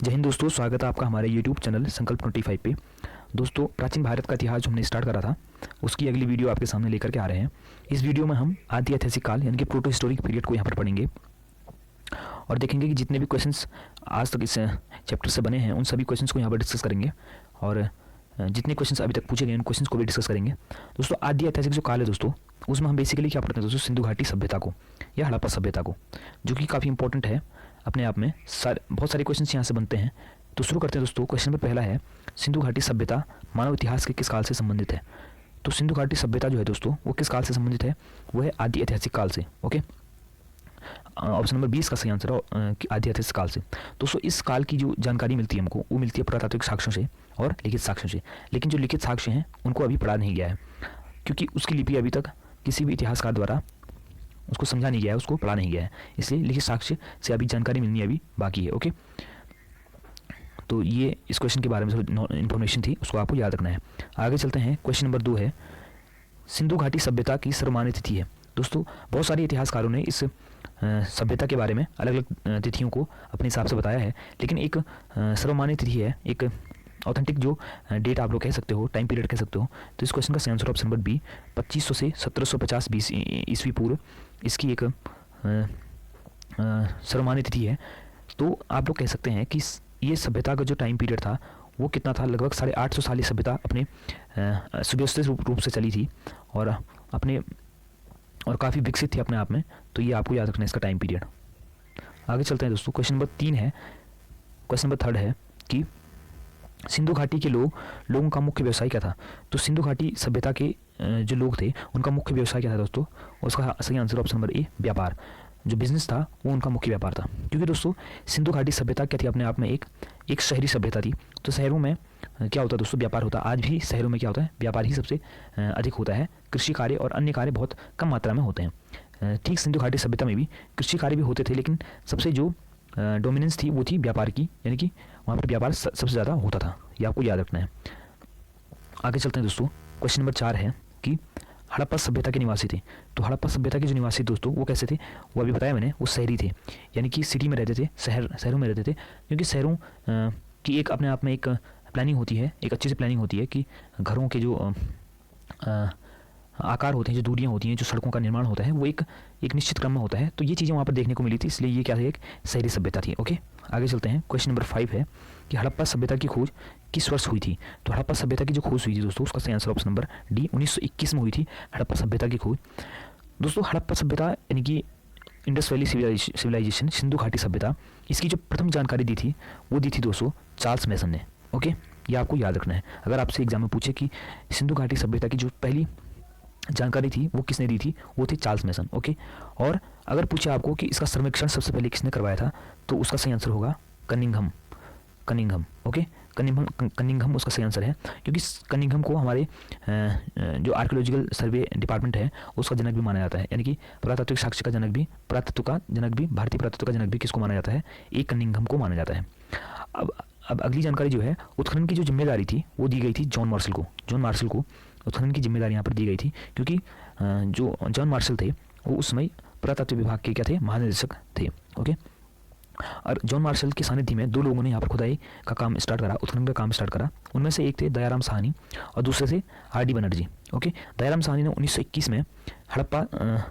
जय हिंद दोस्तों, स्वागत है आपका हमारे YouTube चैनल संकल्प 25 पे। दोस्तों, प्राचीन भारत का इतिहास जो हमने स्टार्ट करा था उसकी अगली वीडियो आपके सामने लेकर के आ रहे हैं। इस वीडियो में हम आदि ऐतिहासिक काल यानी कि प्रोटो हिस्टोरिक पीरियड को यहाँ पर पढ़ेंगे और देखेंगे कि जितने भी क्वेश्चंस आज तक इस चैप्टर से बने हैं उन सभी क्वेश्चंस को यहाँ पर डिस्कस करेंगे और जितने क्वेश्चंस अभी तक पूछे गए उन क्वेश्चंस को भी डिस्कस करेंगे। दोस्तों, आदि ऐतिहासिक जो काल है दोस्तों, उसमें हम बेसिकली क्या पढ़ते हैं दोस्तों, सिंधु घाटी सभ्यता को या हड़प्पा सभ्यता को, जो कि काफ़ी इंपॉर्टेंट है अपने आप में। बहुत सारे क्वेश्चंस यहाँ से बनते हैं। तो शुरू करते हैं दोस्तों। क्वेश्चन नंबर पहला है, सिंधु घाटी सभ्यता मानव इतिहास के किस काल से संबंधित है? तो सिंधु घाटी सभ्यता जो है दोस्तों वो किस काल से संबंधित है? वो है आदि ऐतिहासिक काल से। ओके, ऑप्शन नंबर 20 का सही आंसर है आदि ऐतिहासिक काल से। दोस्तों, इस काल की जो जानकारी मिलती है हमको वो मिलती है पुरातात्विक साक्ष्यों से और लिखित साक्ष्यों से। लेकिन जो लिखित साक्ष्य हैं उनको अभी पढ़ा नहीं गया है, क्योंकि उसकी लिपि अभी तक किसी भी इतिहासकार द्वारा उसको समझा नहीं गया है, उसको पढ़ा नहीं गया है। इसलिए लिखित साक्ष्य से अभी जानकारी मिलनी अभी बाकी है। ओके, तो ये इस क्वेश्चन के बारे में जो इन्फॉर्मेशन थी उसको आपको याद रखना है। आगे चलते हैं। क्वेश्चन नंबर 2 है, सिंधु घाटी सभ्यता की सर्वमान्य तिथि है। दोस्तों, बहुत सारे इतिहासकारों ने इस सभ्यता के बारे में अलग अलग तिथियों को अपने हिसाब से बताया है, लेकिन एक सर्वमान्य तिथि है, एक ऑथेंटिक जो डेट आप लोग कह सकते हो, टाइम पीरियड कह सकते हो। तो इस क्वेश्चन का सही आंसर ऑप्शन नंबर बी 2500 से 1750 ईस्वी पूर्व इसकी एक सर्वमान्य तिथि है। तो आप लोग कह सकते हैं कि ये सभ्यता का जो टाइम पीरियड था वो कितना था, लगभग 850 साल ये सभ्यता अपने सुव्यवस्थित रूप से चली थी और काफ़ी विकसित थी अपने आप में। तो ये आपको याद रखना है इसका टाइम पीरियड। आगे चलते हैं दोस्तों। क्वेश्चन नंबर 3 है, क्वेश्चन नंबर 3 है कि सिंधु घाटी के लोगों का मुख्य व्यवसाय क्या था? तो सिंधु घाटी सभ्यता के जो लोग थे उनका मुख्य व्यवसाय क्या था दोस्तों? उसका सही आंसर ऑप्शन नंबर ए व्यापार। जो बिजनेस था वो उनका मुख्य व्यापार था, क्योंकि दोस्तों सिंधु घाटी सभ्यता क्या थी, अपने आप में एक शहरी सभ्यता थी। तो शहरों में क्या होता है दोस्तों, व्यापार होता है। आज भी शहरों में क्या होता है, व्यापार ही सबसे अधिक होता है। कृषि कार्य और अन्य कार्य बहुत कम मात्रा में होते हैं। ठीक सिंधु घाटी सभ्यता में भी कृषि कार्य भी होते थे, लेकिन सबसे जो डोमिनेंस थी वो थी व्यापार की, यानी कि वहाँ पर व्यापार सबसे ज़्यादा होता था। ये आपको याद रखना है। आगे चलते हैं दोस्तों। क्वेश्चन नंबर 4 है कि हड़प्पा सभ्यता के निवासी थे। तो हड़प्पा सभ्यता के जो निवासी दोस्तों वो कैसे थे? वो अभी बताया मैंने, वो शहरी थे, यानी कि सिटी में रहते थे, शहरों में रहते थे। क्योंकि शहरों की एक अपने आप में एक प्लानिंग होती है, एक अच्छी सी प्लानिंग होती है कि घरों के जो आकार होते हैं, जो दूरियां होती हैं, जो सड़कों का निर्माण होता है वो एक निश्चित क्रम में होता है। तो ये चीज़ें वहाँ पर देखने को मिली थी, इसलिए ये क्या है, एक शहरी सभ्यता थी। ओके, आगे चलते हैं। क्वेश्चन नंबर 5 है कि हड़प्पा सभ्यता की खोज किस वर्ष हुई थी? तो हड़प्पा सभ्यता की जो खोज हुई थी दोस्तों उसका सही आंसर ऑप्शन नंबर डी 1921 में हुई थी हड़प्पा सभ्यता की खोज। दोस्तों, हड़प्पा सभ्यता यानी कि इंडस वैली सिविलाइजेशन, सिंधु घाटी सभ्यता, इसकी जो प्रथम जानकारी दी थी वो दी थी दोस्तों चार्ल्स मैसन ने। ओके, ये आपको याद रखना है। अगर आपसे एग्जाम में पूछे कि सिंधु घाटी सभ्यता की जो पहली जानकारी थी वो किसने दी थी, वो थी चार्ल्स मैसन। ओके, और अगर पूछे आपको कि इसका सर्वेक्षण सबसे पहले किसने करवाया था, तो उसका सही आंसर होगा कनिंघम। ओके, कनिंघम उसका सही आंसर है, क्योंकि कनिंघम को हमारे जो आर्कियोलॉजिकल सर्वे डिपार्टमेंट है उसका जनक भी माना जाता है, यानी कि पुरातात्विक साक्ष्य का जनक भी, भारतीय पुरातत्व का जनक भी किसको माना जाता है? एक कनिंघम को माना जाता है। अब अगली जानकारी जो है, उत्खनन की जो जिम्मेदारी थी वो दी गई थी जॉन मार्शल को उत्खनन की जिम्मेदारी यहाँ पर दी गई थी, क्योंकि जो जॉन मार्शल थे वो उस समय पुरातत्व विभाग के क्या थे, महानिदेशक थे। ओके, और जॉन मार्शल के सानिध्य में 2 लोगों ने यहाँ पर खुदाई का काम स्टार्ट करा, उत्खनन का काम स्टार्ट करा। उनमें से एक थे दयाराम साहनी और दूसरे से आर.डी. बनर्जी। ओके, दयाराम साहनी ने 1921 में हड़प्पा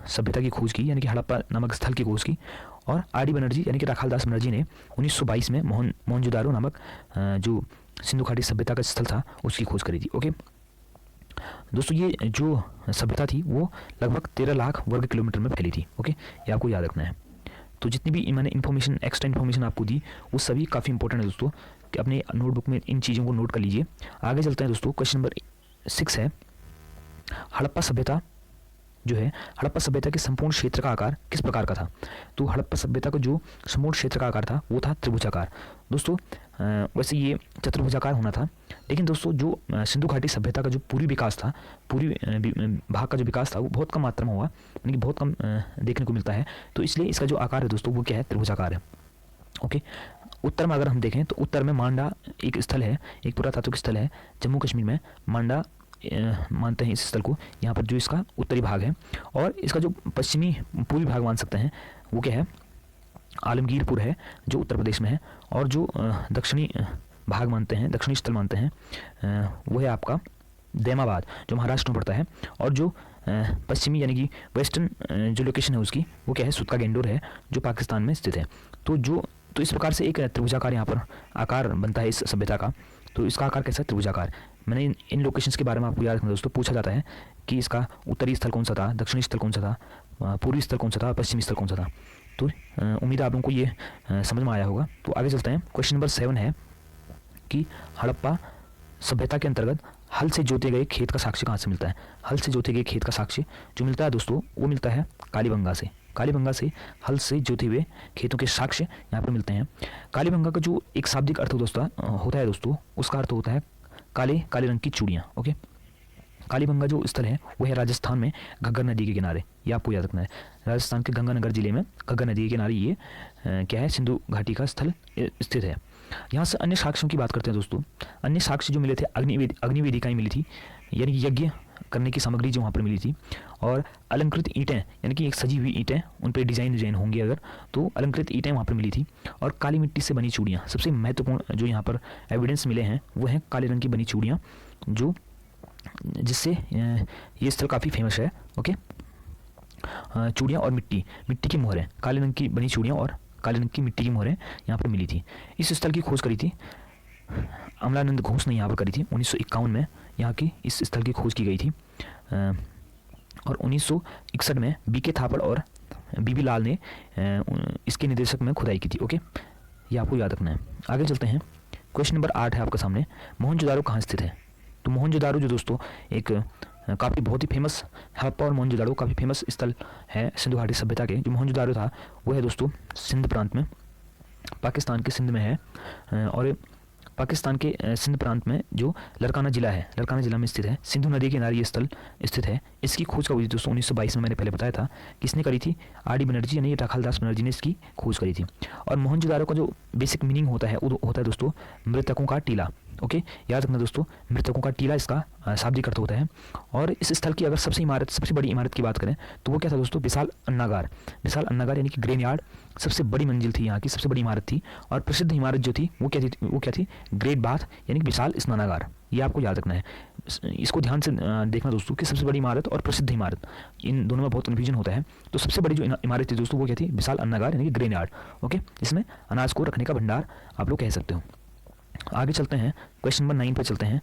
सभ्यता की खोज की, यानी कि हड़प्पा नामक स्थल की खोज की, और आर.डी. बनर्जी यानी कि राखालदास बनर्जी ने 1922 में मोहनजोदारो नामक जो सिंधु घाटी सभ्यता का स्थल था उसकी खोज करी थी। ओके दोस्तों, ये जो सभ्यता थी वो लगभग 13 लाख वर्ग किलोमीटर में फैली थी। ओके, ये आपको याद रखना है। तो जितनी भी मैंने इन्फॉर्मेशन, एक्स्ट्रा इन्फॉर्मेशन आपको दी वो सभी काफ़ी इंपॉर्टेंट है दोस्तों, कि अपने नोटबुक में इन चीज़ों को नोट कर लीजिए। आगे चलते हैं दोस्तों। क्वेश्चन नंबर 6 है, हड़प्पा सभ्यता जो है, हड़प्पा सभ्यता के संपूर्ण क्षेत्र का आकार किस प्रकार का था? तो हड़प्पा सभ्यता का जो संपूर्ण क्षेत्र का आकार था वो था त्रिभुजाकार। दोस्तों, वैसे ये चतुर्भुजाकार होना था, लेकिन दोस्तों जो सिंधु घाटी सभ्यता का जो पूरी विकास था, पूरी भाग का जो विकास था वो बहुत कम मात्रा में हुआ, यानी कि बहुत कम देखने को मिलता है। तो इसलिए इसका जो आकार है दोस्तों वो क्या है, त्रिभुजाकार है। ओके, उत्तर में अगर हम देखें तो उत्तर में मांडा एक स्थल है, एक पुरातात्विक स्थल है जम्मू कश्मीर में, मांडा मानते हैं इस स्थल को, यहाँ पर जो इसका उत्तरी भाग है। और इसका जो पश्चिमी पूर्वी भाग मान सकते हैं वो क्या है, आलमगीरपुर है जो उत्तर प्रदेश में है, और जो दक्षिणी भाग मानते हैं, दक्षिणी स्थल मानते हैं, वो है आपका दैमाबाद जो महाराष्ट्र में पड़ता है, और जो पश्चिमी यानी कि वेस्टर्न जो लोकेशन है उसकी वो क्या है, सुतका गेंडोर है जो पाकिस्तान में स्थित है। तो इस प्रकार से एक त्रिभुजाकार यहाँ पर आकार बनता है इस सभ्यता का। तो इसका आकार कैसा है, त्रिभुजाकार। मैंने इन लोकेशंस के बारे में आपको याद रखना दोस्तों, पूछा जाता है कि इसका उत्तरी स्थल कौन सा था, दक्षिणी स्थल कौन सा था, पूर्वी स्थल कौन सा था, पश्चिमी स्थल कौन सा था। तो उम्मीद है आप लोगों को ये समझ में आया होगा। तो आगे चलते हैं। क्वेश्चन नंबर 7 है कि हड़प्पा सभ्यता के अंतर्गत हल से जोते गए खेत का साक्ष्य कहाँ से मिलता है। हल से जोते गए खेत का साक्ष्य जो मिलता है दोस्तों वो मिलता है कालीबंगा से। कालीबंगा से हल से जोते हुए खेतों के साक्ष्य यहाँ पर मिलते हैं। कालीबंगा का जो एक शाब्दिक अर्थ होता है दोस्तों, उसका अर्थ होता है काले काले रंग की चूड़ियाँ। ओके, कालीबंगा जो स्थल है वो है राजस्थान में घग्गर नदी के किनारे, ये आपको याद रखना है। राजस्थान के गंगानगर जिले में घग्गर नदी के किनारे ये क्या है, सिंधु घाटी का स्थल स्थित है। यहाँ से अन्य साक्ष्यों की बात करते हैं दोस्तों। अन्य साक्ष्य जो मिले थे, अग्निवेदिकाएँ मिली थी, यानी कि यज्ञ करने की सामग्री जो वहाँ पर मिली थी, और अलंकृत ईंटें यानी कि एक सजी हुई ईंटें, उन पर डिजाइन होंगे अगर, तो अलंकृत ईंटें वहाँ पर मिली थी, और काली मिट्टी से बनी चूड़ियाँ। सबसे महत्वपूर्ण जो यहाँ पर एविडेंस मिले हैं वो हैं काले रंग की बनी चूड़ियाँ, जो जिससे ये स्थल काफ़ी फेमस है। ओके, चूड़ियाँ और मिट्टी की मोहरें, काले रंग की बनी चूड़ियाँ और काले रंग की मिट्टी की मोहरें यहाँ पर मिली थी। इस स्थल की खोज करी थी अमलानंद घोष ने यहाँ पर करी थी 1951 में। यहाँ की इस स्थल की खोज की गई थी, और 1961 में बीके थापड़ और बीबी लाल ने इसके निर्देशक में खुदाई की थी। ओके, ये आपको याद रखना है। आगे चलते हैं। क्वेश्चन नंबर 8 है आपके सामने, मोहनजोदारो कहाँ स्थित है। तो मोहनजोदारो जो दोस्तों एक काफ़ी बहुत ही फेमस, हड़प्पा और मोहनजोदारो काफ़ी फेमस स्थल है सिंधु घाटी सभ्यता के। जो मोहनजोदारो था वो है दोस्तों सिंध प्रांत में, पाकिस्तान के सिंध में है, और पाकिस्तान के सिंध प्रांत में जो लड़काना जिला है, लड़काना जिला में स्थित है। सिंधु नदी के किनारे ये स्थल स्थित है। इसकी खोज कब हुई दोस्तों, 1922 में मैंने पहले बताया था। किसने करी थी, आर.डी. बनर्जी यानी राखालदास बनर्जी ने इसकी खोज करी थी। और मोहनजोदारो का जो बेसिक मीनिंग होता है वो होता है दोस्तों मृतकों का टीला। ओके, याद रखना दोस्तों, मृतकों का टीला इसका शाब्दिक अर्थ होता है। और इस स्थल की अगर सबसे बड़ी इमारत की बात करें तो वो क्या था दोस्तों, विशाल अन्नागार। विशाल अन्नागार यानी कि ग्रेन यार्ड सबसे बड़ी मंजिल थी, यहाँ की सबसे बड़ी इमारत थी। और प्रसिद्ध इमारत जो थी वो क्या थी, ग्रेट बाथ यानी कि विशाल स्नानागार। ये आपको याद रखना है। इसको ध्यान से देखना दोस्तों कि सबसे बड़ी इमारत और प्रसिद्ध इमारत, इन दोनों में बहुत कन्फ्यूजन होता है। तो सबसे बड़ी जो इमारत थी दोस्तों वो क्या थी, विशाल अन्नागार यानी कि ग्रेन यार्ड। ओके, इसमें अनाज को रखने का भंडार आप लोग कह सकते हो। आगे चलते हैं, क्वेश्चन नंबर 9 पर चलते हैं।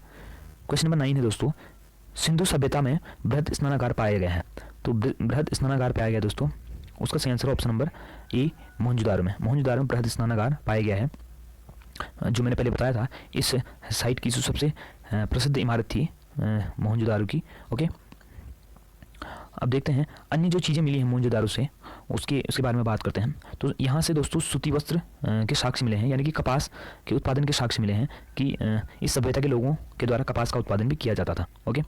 क्वेश्चन नंबर 9 है दोस्तों, सिंधु सभ्यता में बृहद स्नानागार पाया गया है। तो बृहद स्नानागार पाया गया दोस्तों, उसका सही answer option number A Mohenjodaro में। मोहनजोदारो में बृहद स्नानागार पाया गया है। जो मैंने पहले बताया था, इस साइट की जो सबसे प्रसिद्ध इमारत थी मोहनजोदारो की। ओके, अब देखते हैं अन्य जो चीज़ें मिली हैं मोहनजोदारो से, उसके बारे में बात करते हैं। तो यहाँ से दोस्तों सूती वस्त्र के साक्ष्य मिले हैं, यानी कि कपास के उत्पादन के साक्ष्य मिले हैं कि इस सभ्यता के लोगों के द्वारा कपास का उत्पादन भी किया जाता था। ओके,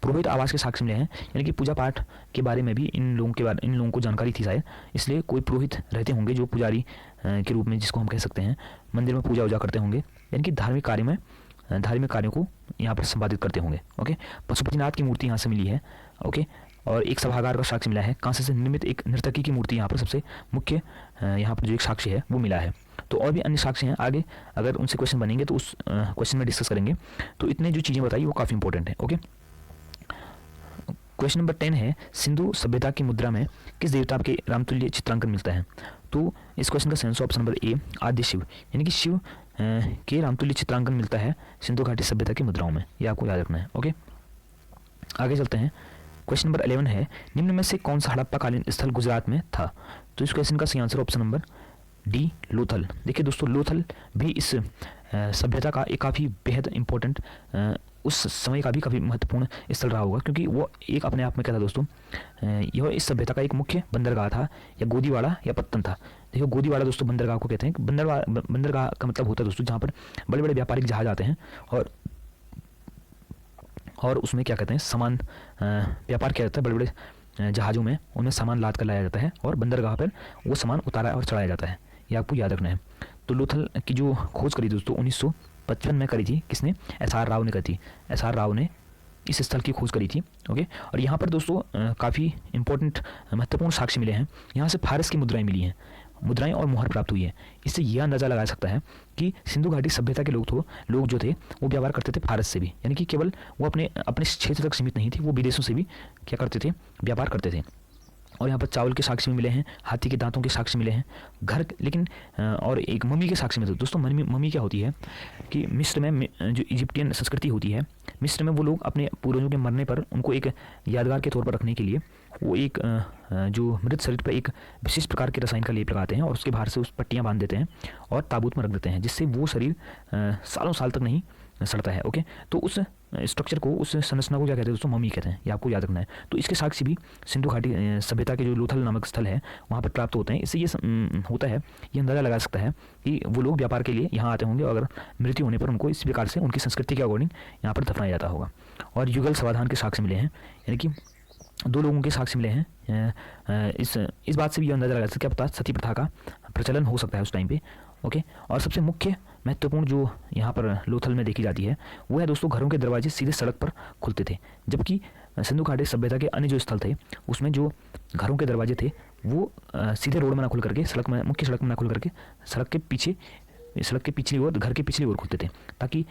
पुरोहित आवास के साक्ष्य मिले हैं, यानी कि पूजा पाठ के बारे में भी इन लोगों को जानकारी थी शायद, इसलिए कोई पुरोहित रहते होंगे जो पुजारी के रूप में, जिसको हम कह सकते हैं, मंदिर में पूजा करते होंगे, यानी कि धार्मिक कार्यों को यहाँ पर संपादित करते होंगे। ओके, पशुपतिनाथ की मूर्ति यहाँ से मिली है। ओके, और एक सभागार का साक्ष्य मिला है। कांसे से निर्मित एक नर्तकी की मूर्ति यहाँ पर सबसे मुख्य यहाँ पर जो एक साक्ष्य है वो मिला है। तो और भी अन्य साक्ष्य हैं, आगे अगर उनसे क्वेश्चन बनेंगे तो उस क्वेश्चन में डिस्कस करेंगे। तो इतने जो चीज़ें बताई वो काफ़ी इंपॉर्टेंट है। ओके, क्वेश्चन नंबर 10 है, सिंधु सभ्यता की मुद्रा में किस देवता के रामतुल्य चित्रांकन मिलता है। तो इस क्वेश्चन का आंसर ऑप्शन नंबर ए आद्य शिव, यानी कि शिव के रामतुल्य चित्रांकन मिलता है सिंधु घाटी सभ्यता की मुद्राओं में। ये आपको याद रखना है। ओके, आगे चलते हैं। क्वेश्चन नंबर 11 है, निम्न में से कौन सा हड़प्पा कालीन स्थल गुजरात में था। तो इस क्वेश्चन का सही answer option number D Lothal. देखिए दोस्तों, लोथल भी इस सभ्यता का एक काफ़ी बेहद इंपॉर्टेंट, उस समय का भी काफ़ी महत्वपूर्ण स्थल रहा होगा, क्योंकि वो एक अपने आप में क्या था दोस्तों, यह इस सभ्यता का एक मुख्य बंदरगाह था, या गोदीवाड़ा या पत्तन था। देखो, गोदीवाड़ा दोस्तों बंदरगाह को कहते हैं। बंदरगाह का मतलब होता है दोस्तों जहाँ पर बड़े बड़े व्यापारिक जहाज आते हैं और उसमें क्या कहते हैं, सामान व्यापार किया जाता है। बड़े बड़े जहाज़ों में उनमें सामान लाद कर लाया जाता है और बंदरगाह पर वो सामान उतारा और चढ़ाया जाता है। ये आपको याद रखना है। तो लोथल की जो खोज करी दोस्तों 1955 में करी थी, किसने, एस.आर. राव ने करी थी। एस.आर. राव ने इस स्थल की खोज करी थी। ओके, और यहाँ पर दोस्तों काफ़ी इंपॉर्टेंट महत्वपूर्ण साक्ष्य मिले हैं। यहाँ से फारस की मुद्राएं मिली हैं। मुद्राएं और मोहर प्राप्त हुई है। इससे यह अंदाज़ा लगाया सकता है कि सिंधु घाटी सभ्यता के लोग जो थे वो व्यापार करते थे भारत से भी, यानी कि केवल वो अपने क्षेत्र तक सीमित नहीं थी, वो विदेशों से भी क्या करते थे, व्यापार करते थे। और यहाँ पर चावल के साक्ष्य भी मिले हैं, हाथी के दांतों के साक्ष्य मिले हैं, लेकिन और एक मम्मी के साक्ष्य मिले। दोस्तों मम्मी क्या होती है कि मिस्र में जो इजिप्टियन संस्कृति होती है, मिस्र में वो लोग अपने पूर्वजों के मरने पर उनको एक यादगार के तौर पर रखने के लिए वो एक जो मृत शरीर पर एक विशिष्ट प्रकार के रसायन का लेप लगाते हैं और उसके बाहर से उस पट्टियाँ बांध देते हैं और ताबूत में रख देते हैं, जिससे वो शरीर सालों साल तक नहीं सड़ता है। ओके, तो उस स्ट्रक्चर को, उस संरचना को क्या कहते हैं दोस्तों, मम्मी कहते हैं। ये आपको याद रखना है। तो इसके साक्ष्य भी सिंधु घाटी सभ्यता के जो लोथल नामक स्थल है वहाँ पर प्राप्त होते हैं। इससे ये होता है, ये अंदाज़ा लगा सकता है कि वो लोग व्यापार के लिए यहाँ आते होंगे, अगर मृत्यु होने पर उनको इस प्रकार से उनकी संस्कृति के अकॉर्डिंग यहाँ पर दफनाया जाता होगा। और युगल समाधान के साक्ष्य मिले हैं, यानी कि 2 लोगों के साक्ष्य मिले हैं। इस बात से भी ये अंदाज़ा लगा सकते क्या पता सती प्रथा का प्रचलन हो सकता है उस टाइम पे। ओके, और सबसे मुख्य महत्वपूर्ण जो यहाँ पर लोथल में देखी जाती है वो है दोस्तों, घरों के दरवाजे सीधे सड़क पर खुलते थे, जबकि सिंधु घाटी सभ्यता के अन्य जो स्थल थे उसमें जो घरों के दरवाजे थे वो सीधे रोड में ना खुल करके, मुख्य सड़क में ना खुल करके सड़क के पिछली ओर, घर के पिछली ओर खुलते थे, ताकि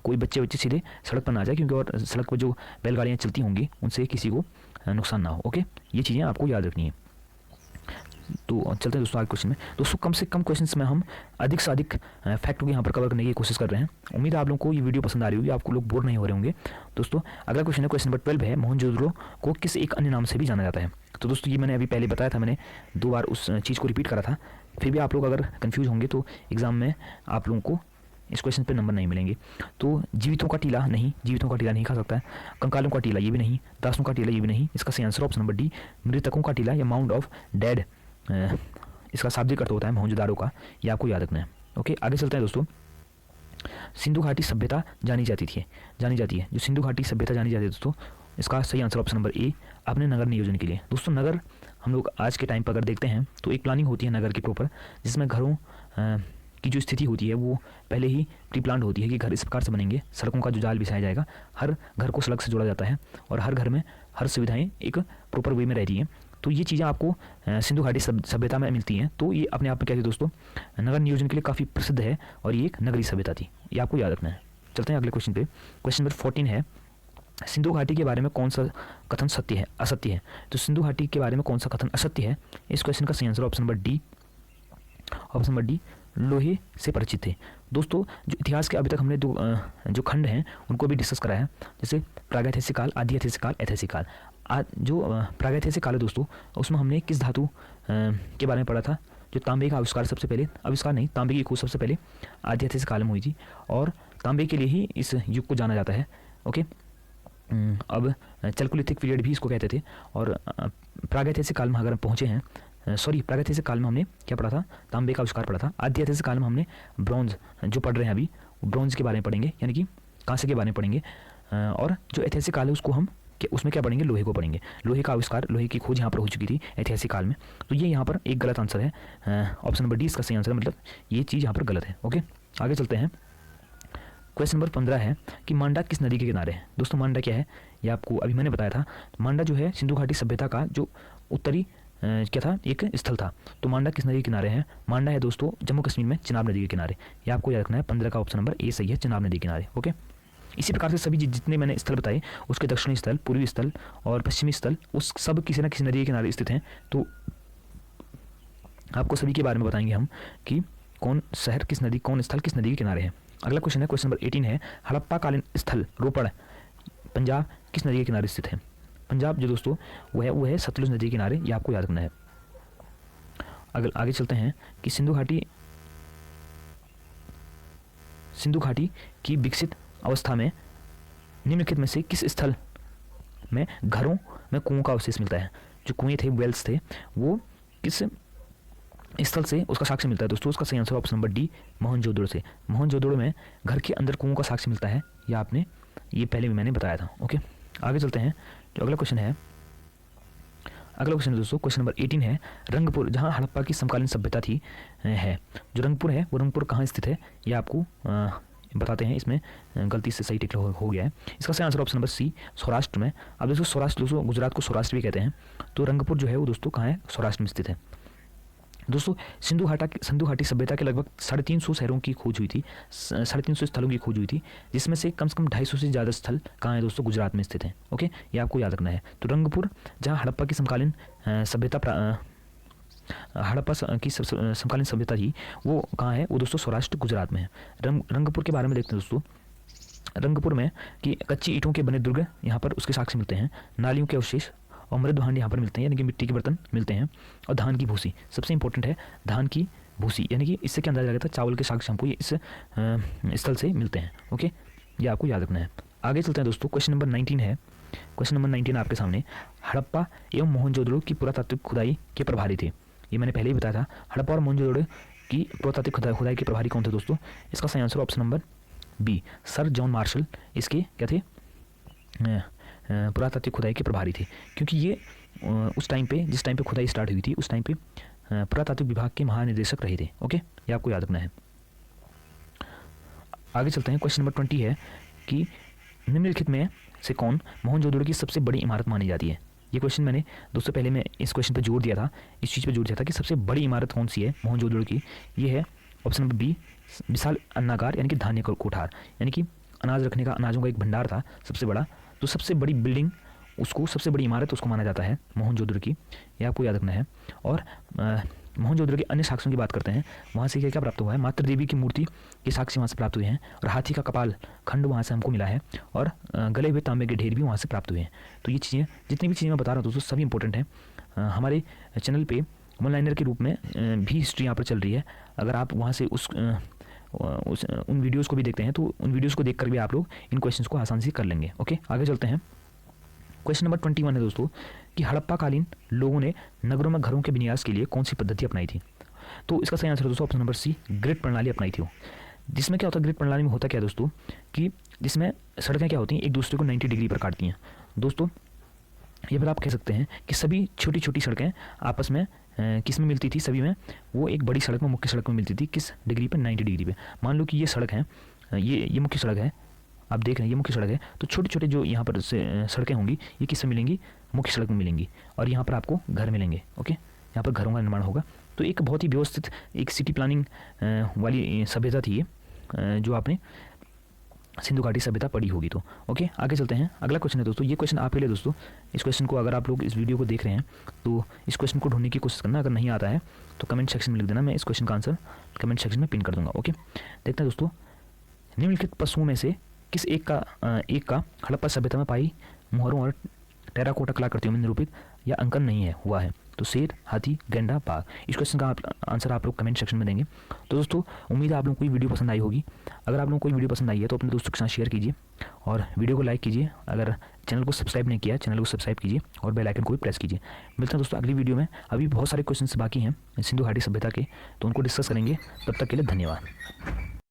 कोई बच्चे सीधे सड़क पर ना जाए, क्योंकि और सड़क पर जो बैलगाड़ियाँ चलती होंगी उनसे किसी को नुकसान ना हो। ओके, ये चीज़ें आपको याद रखनी है। तो चलते हैं दोस्तों आगे क्वेश्चन में। दोस्तों कम से कम क्वेश्चंस में हम अधिक से अधिक फैक्ट को यहाँ पर कवर करने की कोशिश कर रहे हैं। उम्मीद है आप लोगों को ये वीडियो पसंद आ रही होगी, आपको लोग बोर नहीं हो रहे होंगे। दोस्तों अगला क्वेश्चन है, क्वेश्चन नंबर 12 है, मोहनजोदड़ो को किस एक अन्य नाम से भी जाना जाता है। तो दोस्तों ये मैंने अभी पहले बताया था, मैंने 2 बार उस चीज़ को रिपीट करा था, फिर भी आप लोग अगर कन्फ्यूज होंगे तो एग्जाम में आप लोगों को इस क्वेश्चन पे नंबर नहीं मिलेंगे। तो जीवितों का टीला नहीं खा सकता है, कंकालों का टीला ये भी नहीं, दासों का टीला ये भी नहीं। इसका सही आंसर ऑप्शन नंबर डी, मृतकों का टीला या माउंड ऑफ डेड, इसका शाब्दिक अर्थ होता है मोहनजोदारो का, ये आपको याद रखना है। ओके, आगे चलते हैं दोस्तों। सिंधु घाटी सभ्यता जानी जाती है, जो सिंधु घाटी सभ्यता जानी जाती है दोस्तों, इसका सही आंसर ऑप्शन नंबर ए, अपने नगर नियोजन के लिए। दोस्तों नगर हम लोग आज के टाइम पर अगर देखते हैं तो एक प्लानिंग होती है नगर की प्रॉपर, जिसमें घरों की जो स्थिति होती है वो पहले ही प्री प्लान्ड होती है कि घर इस प्रकार से बनेंगे, सड़कों का जो जाल बिछाया जाएगा, हर घर को सड़क से जोड़ा जाता है और हर घर में हर सुविधाएं एक प्रॉपर वे में रहती हैं। तो ये चीज़ें आपको सिंधु घाटी सभ्यता में मिलती हैं। तो ये अपने आप में क्या है दोस्तों, नगर नियोजन के लिए काफ़ी प्रसिद्ध है और ये एक नगरीय सभ्यता थी, ये आपको याद रखना है। चलते हैं अगले क्वेश्चन पे। क्वेश्चन नंबर 14 है, सिंधु घाटी के बारे में कौन सा कथन सत्य है, असत्य है। तो सिंधु घाटी के बारे में कौन सा कथन असत्य है, इस क्वेश्चन का सही आंसर ऑप्शन नंबर डी, लोहे से परिचित थे। दोस्तों जो इतिहास के अभी तक हमने जो खंड हैं उनको भी डिस्कस कराया है, जैसे प्रागैतिहासिक काल, आदि ऐतिहासिक काल, ऐतिहासिक काल। जो प्रागैतिहासिक काल है दोस्तों, उसमें हमने किस धातु के बारे में पढ़ा था, जो तांबे का आविष्कार सबसे पहले, तांबे की खोज सबसे पहले आदि ऐतिहासिक काल में हुई थी और तांबे के लिए ही इस युग को जाना जाता है। ओके, अब चैल्कोलिथिक पीरियड भी इसको कहते थे। और प्रागैतिहासिक काल में अगर हम पहुँचे हैं, प्रागैतिहासिक काल में हमने क्या पढ़ा था, तांबे का आविष्कार पढ़ा था। आदि ऐतिहासिक काल में हमने ब्रॉन्ज जो पढ़ रहे हैं अभी, ब्रॉन्ज के बारे में पढ़ेंगे, यानी कि कांसे के बारे में पढ़ेंगे। और जो ऐतिहासिक काल है उसको हम उसमें क्या पढ़ेंगे, लोहे को पढ़ेंगे। लोहे का आविष्कार, लोहे की खोज यहाँ पर हो चुकी थी ऐतिहासिक काल में। तो ये यहाँ पर एक गलत आंसर है, ऑप्शन नंबर डी इसका सही आंसर है, मतलब ये चीज़ यहाँ पर गलत है। ओके, आगे चलते हैं। क्वेश्चन नंबर 15 है कि मांडा किस नदी के किनारे है। दोस्तों मांडा क्या है, ये आपको अभी मैंने बताया था। मांडा जो है सिंधु घाटी सभ्यता का जो उत्तरी क्या था, एक स्थल था। तो मांडा किस नदी के किनारे है, मांडा है दोस्तों जम्मू कश्मीर में चिनाब नदी के किनारे। ये आपको याद रखना है, 15 का ऑप्शन नंबर ए सही है, चिनाब नदी के किनारे। ओके, इसी प्रकार से सभी जितने मैंने स्थल बताए, उसके दक्षिणी स्थल, पूर्वी स्थल और पश्चिमी स्थल, उस सब किसी न किसी नदी के किनारे स्थित हैं। तो आपको सभी के बारे में बताएंगे हम कि कौन शहर किस नदी, कौन स्थल किस नदी के किनारे है। अगला क्वेश्चन है, क्वेश्चन नंबर 18 है, हड़प्पा कालीन स्थल रोपड़ पंजाब किस नदी के किनारे स्थित है। पंजाब जो दोस्तों वो है सतलुज नदी के किनारे, ये आपको याद रखना है। अगर आगे चलते हैं कि सिंधु घाटी की विकसित अवस्था में निम्नलिखित में से किस स्थल में घरों में कुओं का अवशेष मिलता है। जो कुएं थे, वेल्स थे, वो किस स्थल से उसका साक्ष्य मिलता है दोस्तों। उसका सही answer option number D, Mohenjodaro से। मोहनजोदड़ो में घर के अंदर कुओं का साक्ष्य मिलता है, ये पहले भी मैंने बताया था। ओके, आगे चलते हैं। जो अगला क्वेश्चन है दोस्तों, क्वेश्चन नंबर 18 है, रंगपुर जहां हड़प्पा की समकालीन सभ्यता थी है, जो रंगपुर है वो रंगपुर कहाँ स्थित है, ये आपको बताते हैं। इसमें गलती से सही टिक हो गया है। इसका सही answer option number C, Saurashtra में। अब दोस्तों सौराष्ट्र, दोस्तों गुजरात को सौराष्ट्र भी कहते हैं। तो रंगपुर जो है वो दोस्तों कहाँ है, सौराष्ट्र में स्थित है। दोस्तों सिंधु घाटी सभ्यता के लगभग 350 शहरों की खोज हुई थी, 350 स्थलों की खोज हुई थी, जिसमें से कम 250 से ज़्यादा स्थल कहाँ है दोस्तों, गुजरात में स्थित हैं। ओके, ये आपको याद रखना है। तो रंगपुर, जहाँ हड़प्पा की समकालीन सभ्यता थी, वो कहाँ है, वो दोस्तों सौराष्ट्र गुजरात में है। रंगपुर के बारे में देखते हैं दोस्तों। रंगपुर में कि कच्ची ईंटों के बने दुर्ग यहाँ पर उसके साक्ष्य मिलते हैं, नालियों के अवशेष और मृद भांड यहाँ पर मिलते हैं, यानी कि मिट्टी के बर्तन मिलते हैं, और धान की भूसी सबसे इंपॉर्टेंट है, धान की भूसी, यानी कि इससे क्या अंदाजा लगता है, चावल के साक्ष्य हमको ये इस स्थल से मिलते हैं। ओके, ये आपको याद रखना है। आगे चलते हैं दोस्तों। क्वेश्चन नंबर 19 है। क्वेश्चन नंबर 19 आपके सामने, हड़प्पा एवं मोहनजोदड़ो की पुरातात्विक खुदाई के प्रभारी थे। ये मैंने पहले ही बताया था, हड़प्पा और मोहनजोदड़ो की पुरातात्विक खुदाई के प्रभारी कौन थे दोस्तों? इसका सही answer option number B, sir John Marshall इसके क्या थे, पुरातात्विक खुदाई के प्रभारी थे, क्योंकि ये उस टाइम पे, जिस टाइम पे खुदाई स्टार्ट हुई थी, उस टाइम पे पुरातात्विक विभाग के महानिदेशक रहे थे। ओके, ये आपको याद रखना है। आगे चलते हैं। क्वेश्चन नंबर 20 है कि निम्नलिखित में से कौन मोहनजोदड़ो की सबसे बड़ी इमारत मानी जाती है? ये क्वेश्चन मैंने दोस्तों पहले मैं इस क्वेश्चन पर जोर दिया था, इस चीज़ पर जोर दिया था कि सबसे बड़ी इमारत कौन सी है मोहनजोदड़ो की। ये है ऑप्शन नंबर बी, विशाल अन्नागार, यानी कि धान्य कोठार, यानी कि अनाज रखने का, अनाजों का एक भंडार था सबसे बड़ा। तो सबसे बड़ी बिल्डिंग उसको, सबसे बड़ी इमारत उसको माना जाता है मोहनजोदड़ो की, ये आपको याद रखना है। और मोहनजोदड़ो के अन्य साक्ष्यों की बात करते हैं, वहाँ से क्या क्या प्राप्त हुआ है, मातृ देवी की मूर्ति के साक्ष्य वहाँ से प्राप्त हुए हैं, और हाथी का कपाल खंड वहाँ से हमको मिला है, और गले हुए तांबे के ढेर भी वहाँ से प्राप्त हुए हैं। तो ये चीज़ें, जितनी भी चीज़ें मैं बता रहा हूँ दोस्तों, सभी इंपॉर्टेंट हैं। हमारे चैनल पे वन लाइनर के रूप में भी हिस्ट्री यहाँ पर चल रही है। अगर आप वहाँ से उन वीडियोज़ को भी देखते हैं, तो उन वीडियोज़ को देख कर भी आप लोग इन क्वेश्चंस को आसानी से कर लेंगे। ओके, आगे चलते हैं। क्वेश्चन नंबर 21 है दोस्तों कि हड़प्पा कालीन लोगों ने नगरों में घरों के विन्यास के लिए कौन सी पद्धति अपनाई थी? तो इसका सही आंसर दोस्तों ऑप्शन नंबर सी, ग्रिड प्रणाली अपनाई थी। जिसमें क्या होता है, ग्रिड प्रणाली में होता क्या है दोस्तों, कि जिसमें सड़कें क्या होती हैं, एक दूसरे को 90 डिग्री पर काटती हैं। दोस्तों ये फिर आप कह सकते हैं कि सभी छोटी छोटी सड़कें आपस में किस में मिलती थी, सभी में, वो एक बड़ी सड़क में, मुख्य सड़क में मिलती थी। किस डिग्री पे? 90 डिग्री पे। मान लो कि ये सड़क है, ये मुख्य सड़क है, आप देख रहे हैं ये मुख्य सड़क है, तो छोटे छोटे जो यहाँ पर सड़कें होंगी, ये किस में मिलेंगी? मुख्य सड़क में मिलेंगी, और यहाँ पर आपको घर मिलेंगे। ओके, यहाँ पर घरों का निर्माण होगा। तो एक बहुत ही व्यवस्थित एक सिटी प्लानिंग वाली सभ्यता थी ये, जो आपने सिंधु घाटी सभ्यता पढ़ी होगी। तो ओके, आगे चलते हैं। अगला क्वेश्चन है दोस्तों, ये क्वेश्चन आपके लिए दोस्तों। इस क्वेश्चन को अगर आप लोग इस वीडियो को देख रहे हैं तो इस क्वेश्चन को ढूंढने की कोशिश करना, अगर नहीं आता है तो कमेंट सेक्शन में लिख देना, मैं इस क्वेश्चन का आंसर कमेंट सेक्शन में पिन कर दूंगा। ओके, देखते हैं दोस्तों, निम्नलिखित पशुओं में से किस एक का हड़प्पा सभ्यता में पाई मोहरों और टेराकोटा कलाकृतियों में निरूपित या अंकन नहीं है हुआ है? तो शेर, हाथी, गैंडा, बाघ। इस क्वेश्चन का आंसर आप लोग कमेंट सेक्शन में देंगे। तो दोस्तों उम्मीद है आप लोगों को वीडियो पसंद आई होगी। अगर आप लोगों को कोई वीडियो पसंद आई है तो अपने दोस्तों के साथ शेयर कीजिए और वीडियो को लाइक कीजिए। अगर चैनल को सब्सक्राइब नहीं किया, चैनल को सब्सक्राइब कीजिए और बेल आइकन को भी प्रेस कीजिए। मिलते हैं दोस्तों अगली वीडियो में। अभी बहुत सारे क्वेश्चन बाकी हैं सिंधु घाटी सभ्यता के, तो उनको डिस्कस करेंगे। तब तक के लिए धन्यवाद।